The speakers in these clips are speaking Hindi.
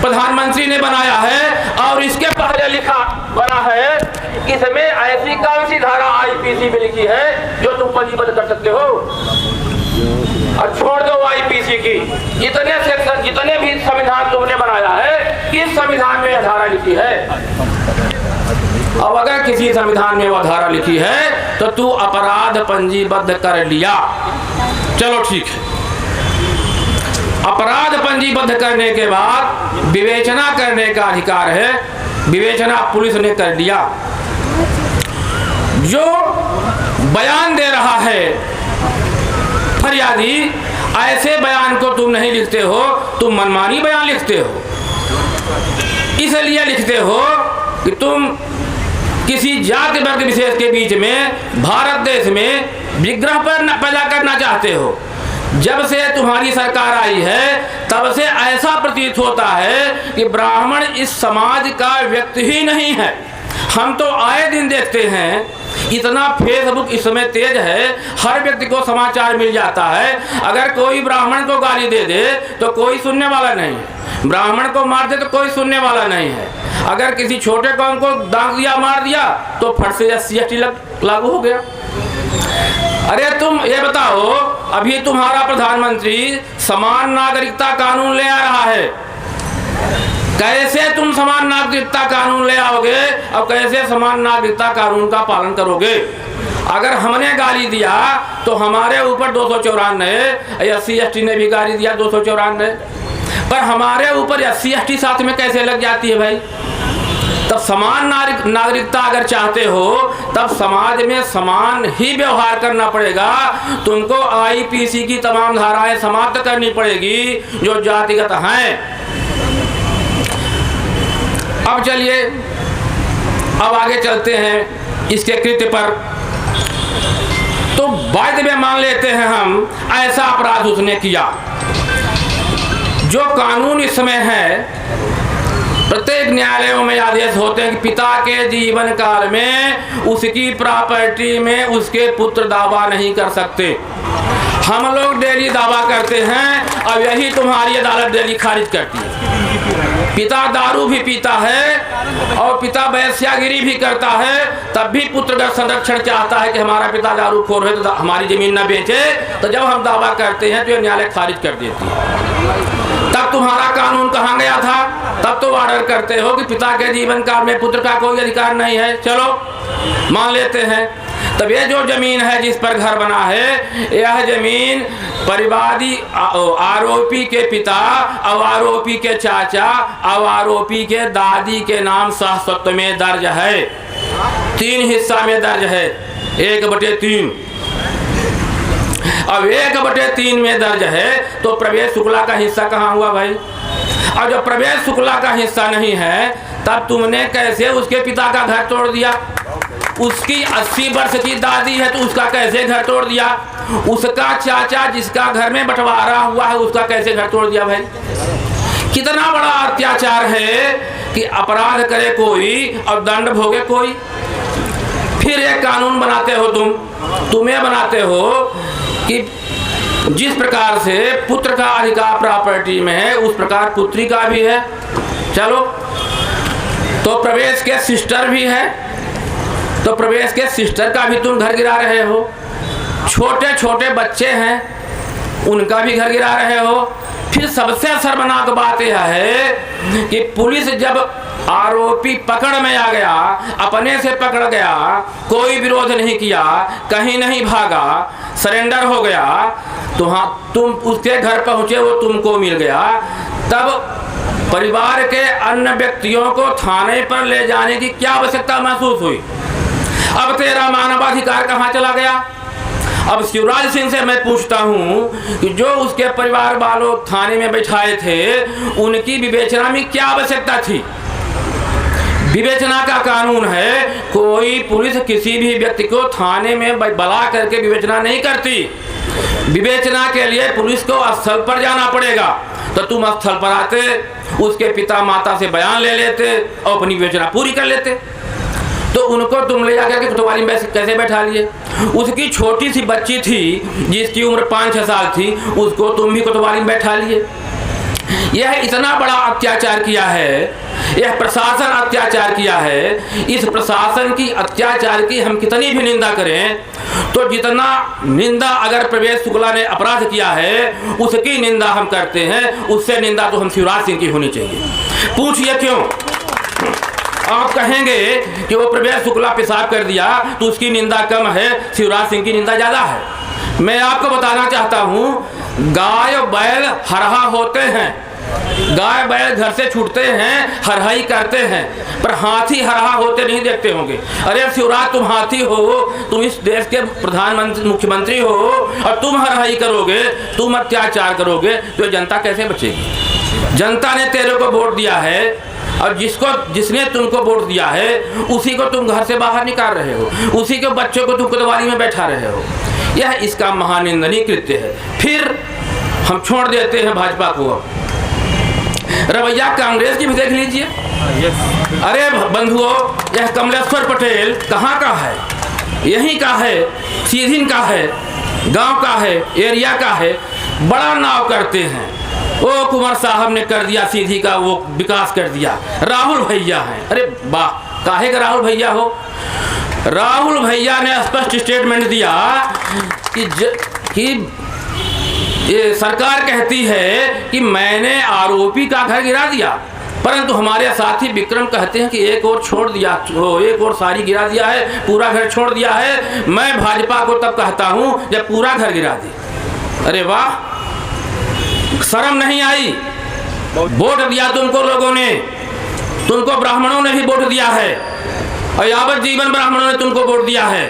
प्रधानमंत्री ने बनाया है और इसके पहले लिखा बना है, इसमें ऐसी कौन सी धारा आईपीसी में लिखी है जो तुम पंजीबद्ध कर सकते हो? और छोड़ दो आईपीसी की, जितने सेक्शन जितने भी संविधान तुमने बनाया है इस संविधान में यह धारा लिखी है। अब अगर किसी संविधान में वह धारा लिखी है तो तू अपराध पंजीबद्ध कर लिया, चलो ठीक है। अपराध पंजीबद्ध करने के बाद विवेचना करने का अधिकार है, विवेचना पुलिस ने कर दिया। जो बयान दे रहा है फरियादी, ऐसे बयान को तुम नहीं लिखते हो, तुम मनमानी बयान लिखते हो। इसलिए लिखते हो कि तुम किसी जाति वर्ग विशेष के बीच में भारत देश में विग्रह पैदा करना चाहते हो। जब से तुम्हारी सरकार आई है तब से ऐसा प्रतीत होता है कि ब्राह्मण इस समाज का व्यक्ति ही नहीं है। हम तो आए दिन देखते हैं, इतना फेसबुक इस समय तेज है, हर व्यक्ति को समाचार मिल जाता है। अगर कोई ब्राह्मण को गाली दे दे तो कोई सुनने वाला नहीं है, ब्राह्मण को मार दे तो कोई सुनने वाला नहीं है। अगर किसी छोटे कौम को दाग दिया, मार दिया तो फट से SC/ST लागू हो गया। अरे तुम ये बताओ, अभी तुम्हारा प्रधानमंत्री समान नागरिकता कानून ले आ रहा है, कैसे तुम समान नागरिकता कानून ले आओगे और कैसे समान नागरिकता कानून का पालन करोगे? अगर हमने गाली दिया तो हमारे ऊपर 294, SC/ST ने भी गाली दिया 294, पर हमारे ऊपर SC/ST साथ में कैसे लग जाती है भाई? तब समान नागरिकता अगर चाहते हो तब समाज में समान ही व्यवहार करना पड़ेगा। तुमको आईपीसी की तमाम धाराएं समाप्त करनी पड़ेगी जो जातिगत हैं। अब चलिए, अब आगे चलते हैं इसके कृत्य पर। तो वाद्य में मान लेते हैं हम ऐसा अपराध उसने किया। जो कानून इस समय है, प्रत्येक न्यायालयों में आदेश होते हैं कि पिता के जीवन काल में उसकी प्रॉपर्टी में उसके पुत्र दावा नहीं कर सकते। हम लोग डेली दावा करते हैं और यही तुम्हारी अदालत डेली खारिज करती है। पिता दारू भी पीता है और पिता वैश्यागिरी भी करता है, तब भी पुत्र संरक्षण चाहता है कि हमारा पिता दारूखोर है तो हमारी जमीन न बेचे। तो जब हम दावा करते हैं तो ये न्यायालय खारिज कर देती है। तब तुम्हारा कानून कहाँ गया था? तब तो ऑर्डर करते हो कि पिता के जीवन काल में पुत्र का कोई अधिकार नहीं है। चलो मान लेते हैं। तब ये जो जमीन है जिस पर घर बना है, यह जमीन परिवादी आरोपी के पिता और आरोपी के चाचा और आरोपी के दादी के नाम सहस्वत्व में दर्ज है। 3 हिस्सा में दर्ज है, 1/3। अब 1/3 में दर्ज है तो प्रवेश शुक्ला का हिस्सा कहाँ हुआ भाई? और जब प्रवेश शुक्ला का हिस्सा नहीं है तब तुमने कैसे उसके पिता का घर तोड़ दिया? उसकी 80 वर्ष की दादी है तो उसका कैसे घर तोड़ दिया? उसका चाचा जिसका घर में बंटवारा हुआ है उसका कैसे घर तोड़ दिया भाई? कितना बड़ा अत्याचार है कि अपराध करे कोई और दंड भोगे कोई। फिर एक कानून बनाते हो तुम्हें बनाते हो कि जिस प्रकार से पुत्र का अधिकार प्रॉपर्टी में है उस प्रकार पुत्री का भी है। चलो, तो प्रवेश के सिस्टर भी है, तो प्रवेश के सिस्टर का भी तुम घर गिरा रहे हो। छोटे छोटे बच्चे हैं उनका भी घर गिरा रहे हो। फिर सबसे शर्मनाक बात यह है कि पुलिस जब आरोपी पकड़ में आ गया, अपने से पकड़ गया, कोई विरोध नहीं किया, कहीं नहीं भागा, सरेंडर हो गया, तो हाँ तुम उसके घर पहुंचे, वो तुमको मिल गया, तब परिवार के अन्य व्यक्तियों को थाने पर ले जाने की क्या आवश्यकता महसूस हुई? अब तेरा मानवाधिकार कहाँ चला गया? अब शिवराज सिंह से मैं पूछता हूँ कि जो उसके परिवार वालों थाने में बैठाए थे उनकी विवेचना में क्या आवश्यकता थी? विवेचना का कानून है, कोई पुलिस किसी भी व्यक्ति को थाने में बुला करके विवेचना नहीं करती। विवेचना के लिए पुलिस को स्थल पर जाना पड़ेगा। तो तुम स्थल पर आते, उसके पिता माता से बयान ले लेते और अपनी विवेचना पूरी कर लेते। तो उनको तुम ले जाकर के कोतवाली में कैसे बैठा लिए? उसकी छोटी सी बच्ची थी जिसकी उम्र 5-6 साल थी, उसको तुम भी कोतवाली में बैठा लिए। यह इतना बड़ा अत्याचार किया है, यह प्रशासन अत्याचार किया है। इस प्रशासन की अत्याचार की हम कितनी भी निंदा करें तो जितना निंदा अगर प्रवेश शुक्ला ने अपराध किया है उसकी निंदा हम करते हैं, उससे निंदा तो हम शिवराज सिंह की होनी चाहिए। पूछिए क्यों? आप कहेंगे कि वो प्रवेश शुक्ला पेशाब कर दिया तो उसकी निंदा कम है, शिवराज सिंह की निंदा ज़्यादा है। मैं आपको बताना चाहता हूँ, गाय बैल हरहा होते हैं, गाय बैल घर से छूटते हैं, हरहाई करते हैं, पर हाथी हरहा होते नहीं देखते होंगे। अरे शिवराज, तुम हाथी हो, तुम इस देश के प्रधानमंत्री मुख्यमंत्री हो और तुम हरहाई करोगे, तुम अत्याचार करोगे तो जनता कैसे बचेगी? जनता ने तेरे को वोट दिया है और जिसने तुमको वोट दिया है उसी को तुम घर से बाहर निकाल रहे हो, उसी के बच्चों को तुम कोतवाली में बैठा रहे हो। यह इसका महानिंदनीय कृत्य है। फिर हम छोड़ देते हैं भाजपा को, रवैया कांग्रेस की भी देख लीजिए। अरे बंधुओं, यह कमलेश्वर पटेल कहाँ का है? यहीं का है, सीधीन का है, गांव का है, एरिया का है। बड़ा नाव करते हैं, ओ कुंवर साहब ने कर दिया सीधी का, वो विकास कर दिया, राहुल भैया हैं। अरे वाह, काहे का राहुल भैया हो? राहुल भैया ने स्पष्ट स्टेटमेंट दिया कि ये सरकार कहती है कि मैंने आरोपी का घर गिरा दिया, परंतु हमारे साथी विक्रम कहते हैं कि एक और छोड़ दिया, एक और सारी गिरा दिया है, पूरा घर छोड़ दिया है। मैं भाजपा को तब कहता हूं जब पूरा घर गिरा दे। अरे वाह, शर्म नहीं आई? वोट दिया तुमको लोगों ने, तुमको ब्राह्मणों ने भी वोट दिया है और यावत जीवन ब्राह्मणों ने तुमको वोट दिया है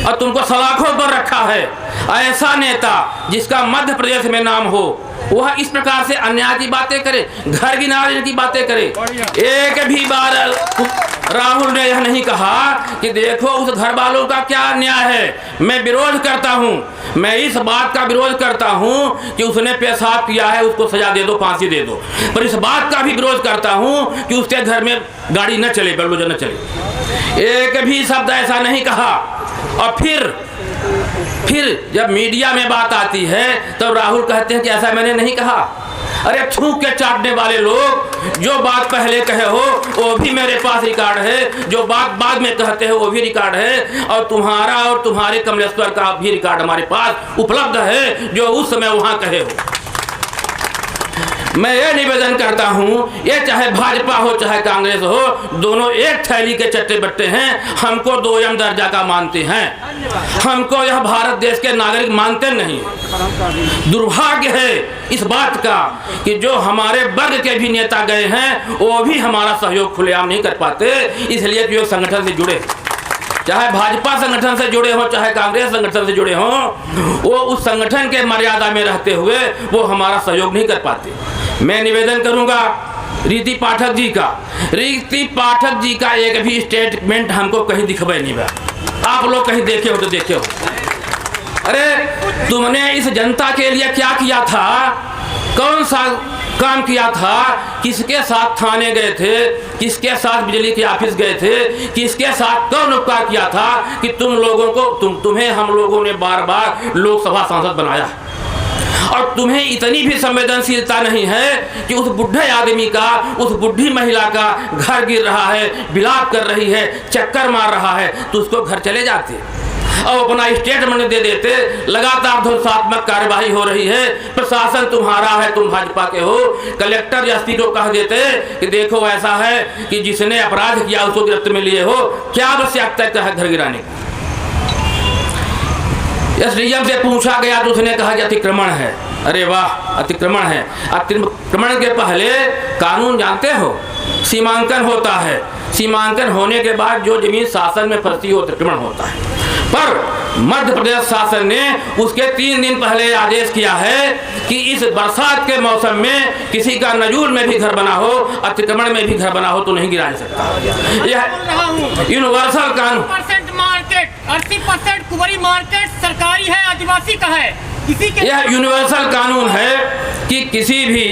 और तुमको सलाखों पर रखा है। ऐसा नेता जिसका मध्य प्रदेश में नाम हो वह इस प्रकार से अन्याय की बातें करे, घर गिराने की बातें करे। एक भी बार राहुल ने यह नहीं कहा कि देखो उस घर वालों का क्या अन्याय है। मैं विरोध करता हूं, मैं इस बात का विरोध करता हूं कि उसने पेशाब किया है, उसको सजा दे दो, फांसी दे दो, पर इस बात का भी विरोध करता हूं कि उसके घर में गाड़ी न चले, बुलडोजर न चले। एक भी शब्द ऐसा नहीं कहा। और फिर जब मीडिया में बात आती है तो राहुल कहते हैं कि ऐसा मैंने नहीं कहा। अरे थूक के चाटने वाले लोग, जो बात पहले कहे हो वो भी मेरे पास रिकॉर्ड है, जो बात बाद में कहते हो वो भी रिकॉर्ड है, और तुम्हारा और तुम्हारे कमलेश्वर का भी रिकॉर्ड हमारे पास उपलब्ध है जो उस समय वहां कहे हो। मैं ये निवेदन करता हूँ, ये चाहे भाजपा हो चाहे कांग्रेस हो, दोनों एक थैली के चट्टे बट्टे हैं। हमको दोयम दर्जा का मानते हैं, हमको यह भारत देश के नागरिक मानते नहीं। दुर्भाग्य है इस बात का कि जो हमारे वर्ग के भी नेता गए हैं वो भी हमारा सहयोग खुलेआम नहीं कर पाते, इसलिए कि वो संगठन से जुड़े, चाहे भाजपा संगठन से जुड़े हो चाहे कांग्रेस संगठन से जुड़े हों, वो उस संगठन के मर्यादा में रहते हुए वो हमारा सहयोग नहीं कर पाते। मैं निवेदन करूंगा रीति पाठक जी का, रीति पाठक जी का एक भी स्टेटमेंट हमको कहीं दिखवाई नहीं बा। आप लोग कहीं देखे हो तो देखे हो। अरे तुमने इस जनता के लिए क्या किया था? कौन सा काम किया था? किसके साथ थाने गए थे? किसके साथ बिजली के ऑफिस गए थे? किसके साथ कौन उपकार किया था कि तुम लोगों को तुम्हें हम लोगों ने बार बार लोकसभा सांसद बनाया? और तुम्हें इतनी भी संवेदनशीलता नहीं है कि उस बुढ़े आदमी का, उस बुढ़ी महिला का घर गिर रहा है, विलाप कर रही है, चक्कर मार रहा है, तो उसको घर चले जाते और अपना स्टेटमेंट दे देते। लगातार ध्वंसात्मक कार्यवाही हो रही है, प्रशासन तुम्हारा है, तुम भाजपा के हो। कलेक्टर एसपी को कह देते कि देखो ऐसा है कि जिसने अपराध किया उसको गिरफ्त में लिए हो, क्या आवश्यकता है घर गिराने की? एसडीएम से पूछा गया तो उसने कहा कि अतिक्रमण है। अरे वाह, अतिक्रमण है। अतिक्रमण के पहले कानून जानते हो, सीमांकन होता है, सीमांकन होने के बाद जो जमीन शासन में फंसती हो अतिक्रमण होता है। पर मध्य प्रदेश शासन ने उसके 3 दिन पहले आदेश किया है कि इस बरसात के मौसम में किसी का नजूल में भी घर बना हो, अतिक्रमण में भी घर बना हो तो नहीं गिरा सकता। यह यूनिवर्सल कानून। 80% कुंवरी मार्केट सरकारी है, आदिवासी का है। यह यूनिवर्सल कानून है कि किसी भी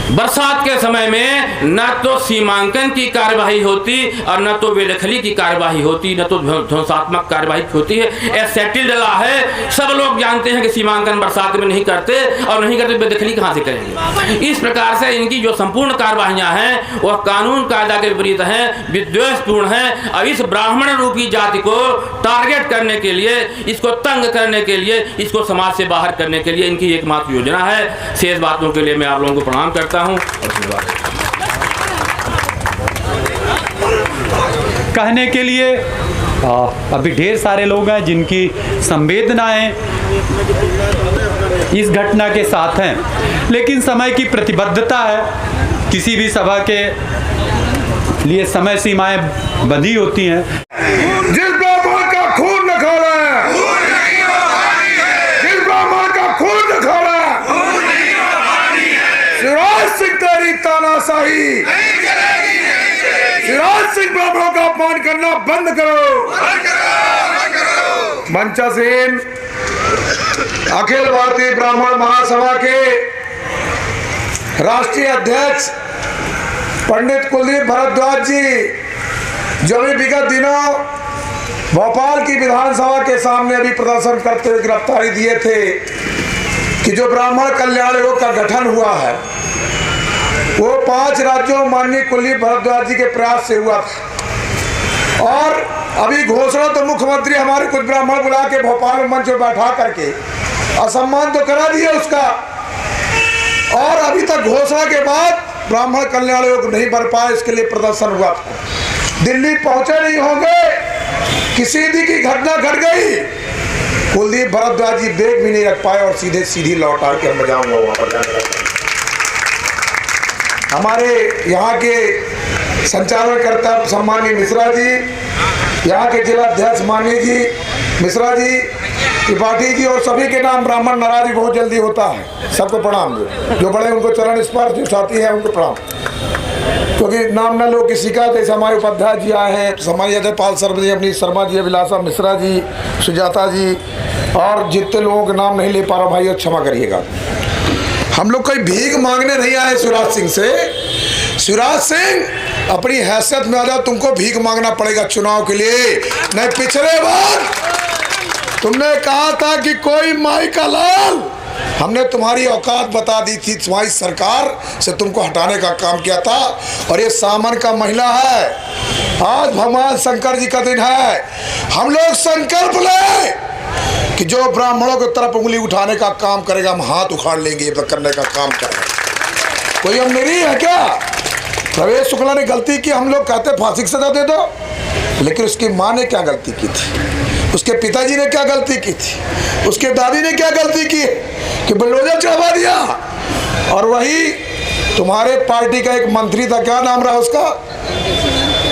बरसात के समय में न तो सीमांकन की कार्यवाही होती और न तो बेदखली की कार्यवाही होती, न तो ध्वंसात्मक कार्यवाही होती है। यह सेटिल डला है, सब लोग जानते हैं कि सीमांकन बरसात में नहीं करते और नहीं करते बेदखली कहाँ से करेंगे। इस प्रकार से इनकी जो संपूर्ण कार्यवाहियाँ हैं वह कानून कायदा के विपरीत हैं, विद्वेषपूर्ण हैं। और इस ब्राह्मण रूपी जाति को टारगेट करने के लिए, इसको तंग करने के लिए, इसको समाज से बाहर करने के लिए इनकी एकमात्र योजना है। शेष बातों के लिए मैं आप लोगों को प्रणाम करता हूं। कहने के लिए अभी ढेर सारे लोग हैं जिनकी संवेदनाएं इस घटना के साथ हैं, लेकिन समय की प्रतिबद्धता है। किसी भी सभा के लिए समय सीमाएं बंधी होती हैं। जिस ब्राह्मण का खून न खोला, जिस ब्राह्मण का खून न खोला, शिवराज सिंह तेरी तानाशाही, शिवराज सिंह ब्राह्मणों का अपमान करना बंद करो। मंचासीन अखिल भारतीय ब्राह्मण महासभा के राष्ट्रीय अध्यक्ष पंडित कुलदीप भारद्वाज जी, जो भी विगत दिनों भोपाल की विधानसभा के सामने अभी प्रदर्शन करते हुए गिरफ्तारी दिए थे कि जो ब्राह्मण कल्याण आयोग का गठन हुआ है वो 5 राज्यों माननीय कुलदीप भारद्वाज जी के प्रयास से हुआ था। और अभी घोषणा तो मुख्यमंत्री हमारे कुछ ब्राह्मण बुला के भोपाल में मंच में बैठा करके असम्मान तो करा दिया उसका, और अभी तक घोषणा के बाद ब्राह्मण कल्याण आयोग नहीं बन पाए, इसके लिए प्रदर्शन हुआ था। दिल्ली पहुंचे नहीं होंगे कि सीधी की घटना घट गई, कुलदीप भारद्वाज जी बैग भी नहीं रख पाए और सीधी लौटा के मैं जाऊंगा वहां पर। हमारे यहाँ के संचालनकर्ता सम्मानीय मिश्रा जी, यहाँ के जिला अध्यक्ष माननीय जी मिश्रा जी, त्रिपाठी जी और सभी के नाम ब्राह्मण नाराज बहुत जल्दी होता है। सबको प्रणाम। जो बड़े उनको चरण स्पर्श जो साथी है उनको प्रणाम, क्योंकि नाम न लो किसी का। जैसे हमारे उपाध्याय जी आए हैं, हमारे जयपाल शर्मा जी, अपनी शर्मा जी, अभिलाषा मिश्रा जी, सुजाता जी, और जितने लोगों के नाम नहीं ले पा रहा भाई क्षमा करिएगा। हम लोग कोई भीख मांगने नहीं आए शिवराज सिंह से। शिवराज सिंह अपनी हैसियत में आ जाओ, तुमको भीख मांगना पड़ेगा चुनाव के लिए। नहीं, पिछले बार तुमने कहा था कि कोई माई का लाल, हमने तुम्हारी औकात बता दी थी, तुम्हारी सरकार से तुमको हटाने का काम किया था। और ये सावन का महीना है, आज भगवान शंकर जी का दिन है। हम लोग संकल्प ले कि जो ब्राह्मणों की तरफ उंगली उठाने का काम करेगा हम हाथ उखाड़ लेंगे, ये करने का काम करेगा। कोई हम नहीं है क्या? प्रवेश शुक्ला ने गलती की, हम लोग कहते फांसी की सजा दे दो, लेकिन उसकी माँ ने क्या गलती की थी, उसके पिताजी ने क्या गलती की थी, उसके दादी ने क्या गलती की कि बुलडोजर चढ़वा दिया। और वही तुम्हारे पार्टी का एक मंत्री था, क्या नाम रहा उसका,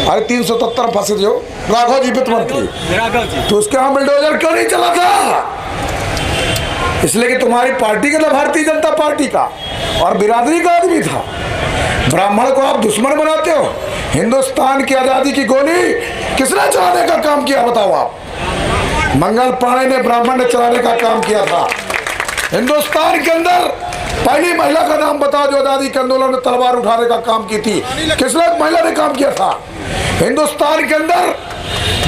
अरे 377 फंसे जो राघव जी वित्त मंत्री, तो उसके यहाँ बुलडोजर क्यों नहीं चला था? इसलिए कि तुम्हारी पार्टी का था, भारतीय जनता पार्टी का, और बिरादरी का आदमी था। ब्राह्मण को आप दुश्मन बनाते हो। हिंदुस्तान की आजादी की गोली किसने चलाने का काम किया बताओ आप? मंगल पांडे ने, ब्राह्मण ने चलाने का काम किया था। हिंदुस्तान के अंदर पहली महिला का नाम बताओ जो आजादी के आंदोलन में तलवार उठाने का काम की थी, किसने महिला ने काम किया था? हिंदुस्तान के अंदर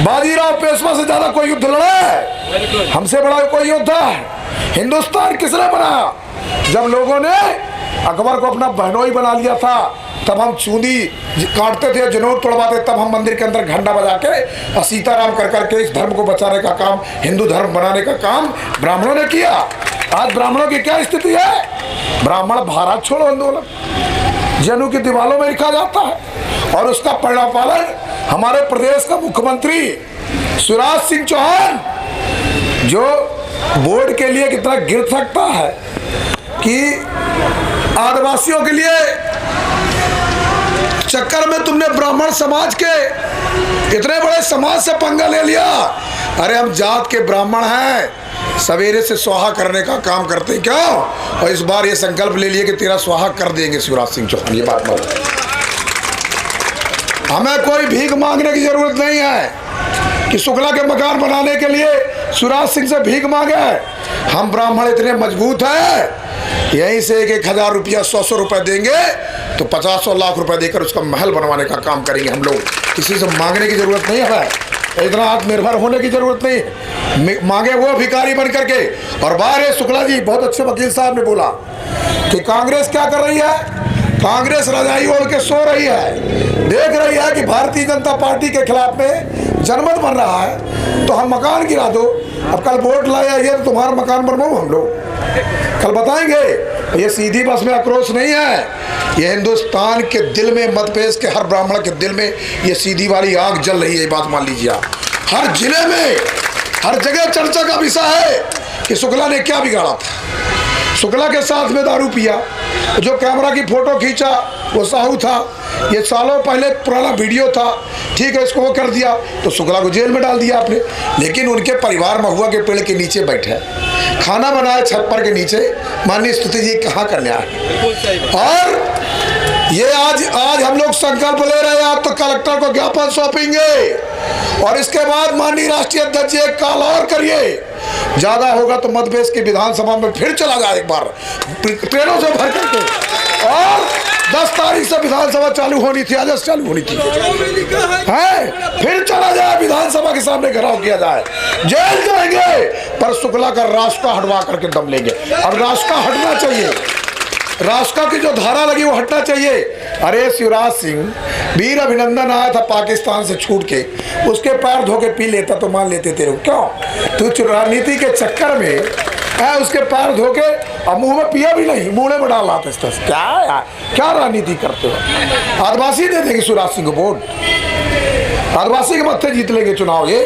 बाजीराव पेशवा से ज्यादा कोई युद्ध लड़ा है? हमसे बड़ा कोई युद्ध है? हिंदुस्तान किसने बनाया? जब लोगों ने अकबर को अपना बहनोई बना लिया था, तब हम चूंदी काटते थे, जनोट तोड़वाते, तब हम मंदिर के अंदर घंटा बजा के सीताराम कर करके इस धर्म को बचाने का काम, हिंदू धर्म बनाने का काम ब्राह्मणों ने किया। आज ब्राह्मणों की क्या स्थिति है? ब्राह्मण भारत छोड़ो आंदोलन जनू की दीवारों में लिखा जाता है, और उसका परिणाम पालन हमारे प्रदेश का मुख्यमंत्री शिवराज सिंह चौहान, जो वोट के लिए कितना गिर सकता है कि आदिवासियों के लिए चक्कर में तुमने ब्राह्मण समाज के इतने बड़े समाज से पंगा ले लिया। अरे हम जात के ब्राह्मण हैं, सवेरे से स्वाहा करने का काम करते हैं क्या? और इस बार ये संकल्प ले लिए कि तेरा स्वाहा कर देंगे शिवराज सिंह चौहान। ये बात बोल, हमें कोई भीख मांगने की जरूरत नहीं है कि शुक्ला के मकान बनाने के लिए शिवराज सिंह से भीख मांगे। हम ब्राह्मण इतने मजबूत हैं, यहीं से 1,000 रुपया 100 रुपये देंगे तो 50 लाख रुपए देकर उसका महल बनवाने का काम करेंगे हम लोग। किसी से मांगने की ज़रूरत नहीं है, इतना आत्मनिर्भर होने की ज़रूरत नहीं। मांगे वो भिखारी बन करके। और बाहर शुक्ला जी बहुत अच्छे वकील साहब ने बोला कि कांग्रेस क्या कर रही है, कांग्रेस रजाई ओढ़ के सो रही है, देख रही है कि भारतीय जनता पार्टी के खिलाफ में जनमत बन रहा है तो हम मकान गिरा दो। अब कल वोट लाया ये तो तुम्हारा मकान बनवाओ हम लोग, कल बताएंगे। ये सीधी बस में आक्रोश नहीं है, ये हिंदुस्तान के दिल में, मध्य प्रदेश के हर ब्राह्मण के दिल में ये सीधी वाली आग जल रही है। ये बात मान लीजिए आप, हर जिले में हर जगह चर्चा का विषय है कि शुक्ला ने क्या बिगाड़ा था। शुक्ला के साथ में दारू पिया, जो कैमरा की फोटो खींचा वो साहू था, ये सालों पहले पुराना वीडियो था, ठीक है, इसको वो कर दिया तो शुक्ला को जेल में डाल दिया आपने। लेकिन उनके परिवार महुआ के पेड़ के नीचे बैठे, खाना बनाए छप्पर के नीचे, माननीय स्तुति जी कहाँ का न्याय। और ये आज हम लोग संकल्प ले रहे हैं, आप तो कलेक्टर को ज्ञापन सौंपेंगे और इसके बाद माननीय राष्ट्रीय अध्यक्ष जी एक कॉल और करिए, ज्यादा होगा तो मध्य प्रदेश की विधानसभा में फिर चला जाए एक बार ट्रेनों से भर करके। और 10 तारीख से विधानसभा चालू होनी थी, आज चालू होनी थी, है फिर चला जाए विधानसभा के सामने घेराव किया जाए, जेल जाएंगे पर शुक्ला का रास्ता हटवा करके दम लेंगे। और रास्ता हटना चाहिए, रास्ता की जो धारा लगी वो हटना चाहिए। अरे शिवराज सिंह वीर अभिनंदन आया था पाकिस्तान से छूट के, उसके पैर धो के पी लेता तो मान लेते थे। क्यों तू राजनीति के चक्कर में है उसके पैर धो के अब मुंह में पिया भी नहीं, मुंह में डाल लाते। क्या राजनीति करते हो। आदिवासी दे देंगे शिवराज सिंह को वोट, आदिवासी के मत्थे जीत लेंगे चुनाव ये।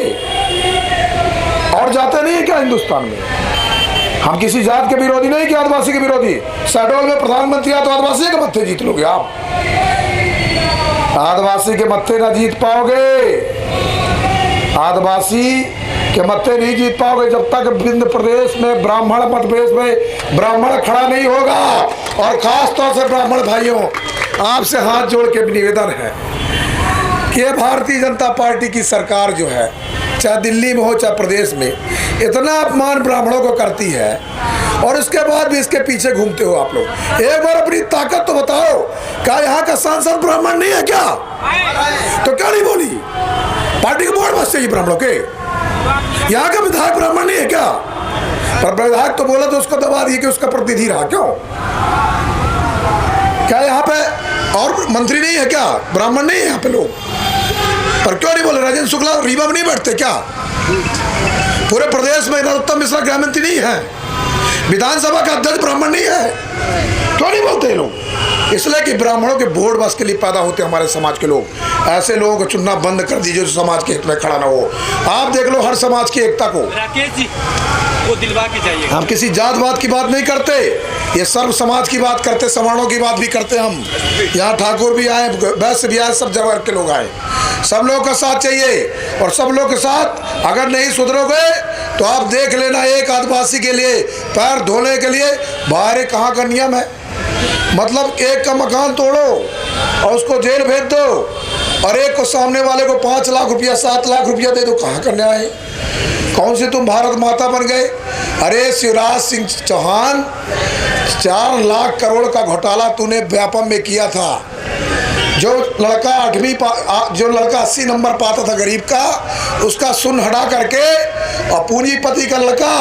और जाते नहीं है क्या हिंदुस्तान में, हम किसी जात के विरोधी नहीं कि आदिवासी के विरोधी। शहडोल में प्रधानमंत्री आया तो आदिवासी के मत्थे जीत लोगे आप, आदिवासी के मत्थे ना जीत पाओगे, आदिवासी के मत्थे नहीं जीत पाओगे जब तक विंध्य प्रदेश में ब्राह्मण, मध्य प्रदेश में ब्राह्मण खड़ा नहीं होगा। और खास तौर से ब्राह्मण भाइयों आपसे हाथ जोड़ के निवेदन है कि भारतीय जनता पार्टी की सरकार जो है, चाहे दिल्ली में हो चाहे प्रदेश में, इतना अपमान ब्राह्मणों को करती है और उसके बाद भी इसके पीछे घूमते हो आप लोग। एक बार अपनी ताकत तो बताओ, क्या यहाँ का सांसद ब्राह्मण नहीं है क्या? तो क्या नहीं बोली? पार्टी के बोर्ड बस चाहिए ब्राह्मणों के, यहाँ का विधायक ब्राह्मण नहीं है क्या? पर विधायक तो बोला तो उसको दबा दिए कि उसका प्रतिनिधि रहा। क्यों? क्या यहाँ पे और मंत्री नहीं है क्या? ब्राह्मण नहीं है यहाँ पे लोग? पर क्यों नहीं बोले? राजेंद्र शुक्ला रीवा में नहीं बैठते क्या? पूरे प्रदेश में नरोत्तम मिश्रा गृह मंत्री नहीं है, विधानसभा का अध्यक्ष ब्राह्मण नहीं है, क्यों नहीं बोलते लोग? इसलिए कि ब्राह्मणों के वोट बस के लिए पैदा होते हमारे समाज के लोग। ऐसे लोगों को चुनना बंद कर दीजिए जो समाज के हित में खड़ा ना हो। आप देख लो हर समाज की एकता को, राकेश जी वो दिलवा के जाइए। हम किसी जातवाद की बात नहीं करते, ये सर्व समाज की बात करते, सवर्णों की बात भी करते। हम यहाँ ठाकुर भी आए, वैश्य भी आए, सब जगह के लोग आए, सब लोगों का साथ चाहिए। और सब लोग के साथ अगर नहीं सुधरोगे तो आप देख लेना, एक आदिवासी के लिए पैर धोने के लिए बाहर कहाँ का नियम है, मतलब एक का मकान तोड़ो और उसको जेल भेज दो और एक को सामने वाले को 5 लाख रुपया 7 लाख रुपया दे दो। कहाँ का न्याय है? कौन सी तुम भारत माता बन गए? अरे शिवराज सिंह चौहान 4 लाख करोड़ का घोटाला तूने व्यापम में किया था। जो लड़का 80 नंबर पाता था गरीब का, उसका सुन हटा करके, और पूंजीपति का लड़का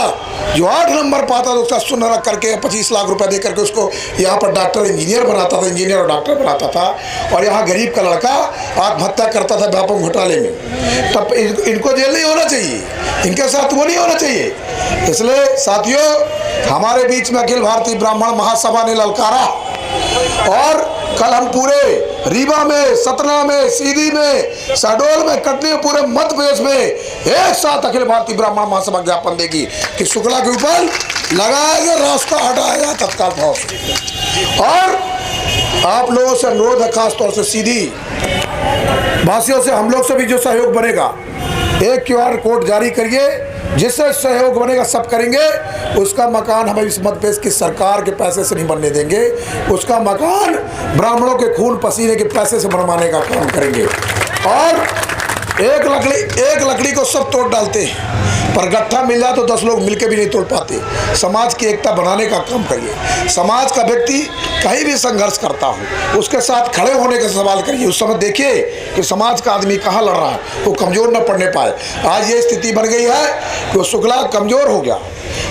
जो 8 नंबर पाता था उसका सुन रख करके 25 लाख रुपए दे करके उसको यहाँ पर डॉक्टर इंजीनियर बनाता था, इंजीनियर और डॉक्टर बनाता था। और यहाँ गरीब का लड़का आत्महत्या करता था व्यापम घोटाले में। तब इनको जेल नहीं होना चाहिए, इनके साथ वो नहीं होना चाहिए। इसलिए साथियों, हमारे बीच में अखिल भारतीय ब्राह्मण महासभा ने ललकारा और कल हम पूरे रीवा में, सतना में, सीधी में, शहडोल में, कटनी में, पूरे मध्य प्रदेश में एक साथ अखिल भारतीय ब्राह्मण महासभा ज्ञापन देगी कि शुक्ला के ऊपर लगाया गया रास्ता हटाया तत्काल भाव से। और आप लोगों से अनुरोध है, खासतौर से सीधी भाषियों से, हम लोग से भी जो सहयोग बनेगा, एक QR कोड जारी करिए, जिससे सहयोग बनेगा सब करेंगे। उसका मकान हम इस मध्य प्रदेश की सरकार के पैसे से नहीं बनने देंगे, उसका मकान ब्राह्मणों के खून पसीने के पैसे से बनवाने का काम करेंगे। और एक लकड़ी को सब तोड़ डालते हैं, पर गट्ठा मिल जाए तो 10 लोग मिलकर भी नहीं तोड़ पाते। समाज की एकता बनाने का काम करिए। समाज का व्यक्ति कहीं भी संघर्ष करता हो उसके साथ खड़े होने का सवाल करिए। उस समय देखिए कि समाज का आदमी कहाँ लड़ रहा है, वो कमज़ोर न पड़ने पाए। आज ये स्थिति बन गई है कि वो शुक्ला कमज़ोर हो गया।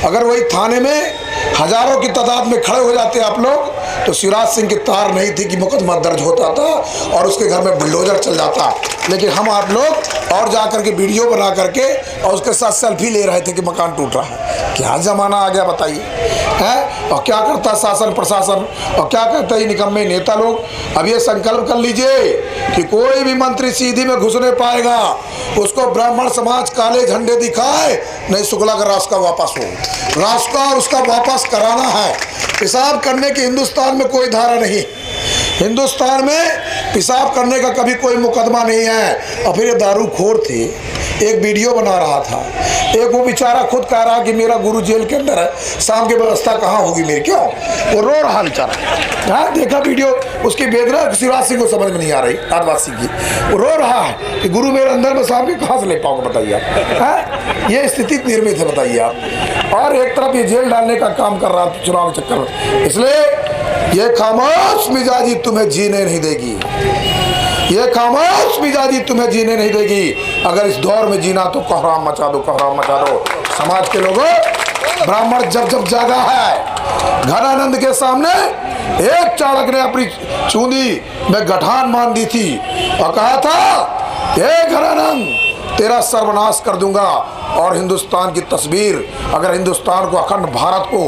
अगर वही थाने में हजारों की तादाद में खड़े हो जाते आप लोग तो शिवराज सिंह की तार नहीं थी कि मुकदमा दर्ज होता था और उसके घर में बुलडोजर चल जाता। लेकिन हम आप लोग और जा करके वीडियो बना करके और उसके साथ सेल्फी ले रहे थे कि मकान टूट रहा है। क्या ज़माना आ गया बताइए, है? और क्या करता शासन प्रशासन और क्या कहता है निकम्मे नेता लोग। अब ये संकल्प कर लीजिए कि कोई भी मंत्री सीधी में घुसने पाएगा, उसको ब्राह्मण समाज काले झंडे दिखाए, नहीं शुक्ला का रास्ता वापस हो। रास्ता उसका वापस कराना है। पेशाब करने की हिंदुस्तान में कोई धारा नहीं। हिंदुस्तान में पेशाब करने का कभी कोई मुकदमा नहीं है। और फिर ये दारूखोर थे, एक वीडियो बना रहा था, एक वो बेचारा खुद कह रहा कि मेरा गुरु जेल के अंदर है, शाम की व्यवस्था कहाँ होगी मेरी, क्यों? वो रो रहा बेचारा। हाँ, देखा वीडियो उसकी वेदना शिवराज सिंह को समझ में नहीं आ रही, आदिवासी की। वो रो रहा है कि गुरु मेरे अंदर में शाम के कहाँ से ले पाऊंगा बताइए आप। ये स्थिति निर्मित है बताइए आप। और एक तरफ ये जेल डालने का काम कर रहा था चुनाव चक्कर में। इसलिए ये खामोश मिजाजी तुम्हें जीने नहीं देगी। ये खामोश मिजाजी तुम्हें जीने नहीं देगी। अगर इस दौर में जीना तो कोहराम मचा दो, कोहराम मचा दो। समाज के लोगों, ब्राह्मण जब जब जागा है, घनानंद के सामने एक चाणक ने अपनी चूंदी में गठान मान दी थी और कहा था, हे घनानंद, तेरा सर्वनाश कर दूंगा। और हिंदुस्तान की तस्वीर, अगर हिंदुस्तान को अखंड भारत को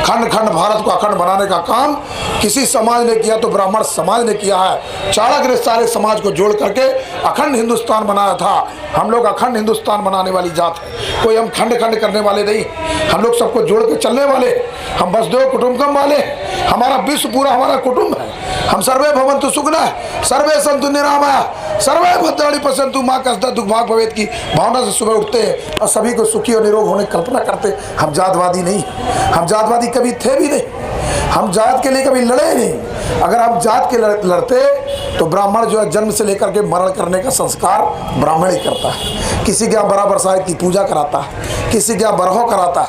खंड खंड भारत को अखंड बनाने का काम किसी समाज ने किया तो ब्राह्मण समाज ने किया है। चाणक्य ने सारे समाज को जोड़ करके अखंड हिंदुस्तान बनाया था। हम लोग अखंड हिंदुस्तान बनाने वाली जात है, कोई हम खंड खंड करने वाले नहीं। हम लोग सबको जोड़ के चलने वाले, हम वसुधैव कुटुंबकम वाले। हमारा विश्व पूरा हमारा कुटुंब है। हम सर्वे भवन्तु सुखिनः सर्वे सन्तु निरामयाः सर्वे भद्राणि पश्यन्तु माँ कष्टं दुःख भाग् भवेत् की भावना से सुबह उठते हैं और सभी को सुखी और निरोग होने की कल्पना करते। हम जातवादी नहीं, हम जातवादी कभी थे भी नहीं, हम जात के लिए कभी लड़े नहीं। अगर हम जात के लड़ते तो ब्राह्मण जो है जन्म से लेकर के मरण करने का संस्कार ब्राह्मण ही करता है। किसी के यहाँ बराबर साहिब की पूजा कराता है, किसी के यहाँ बरहो कराता है।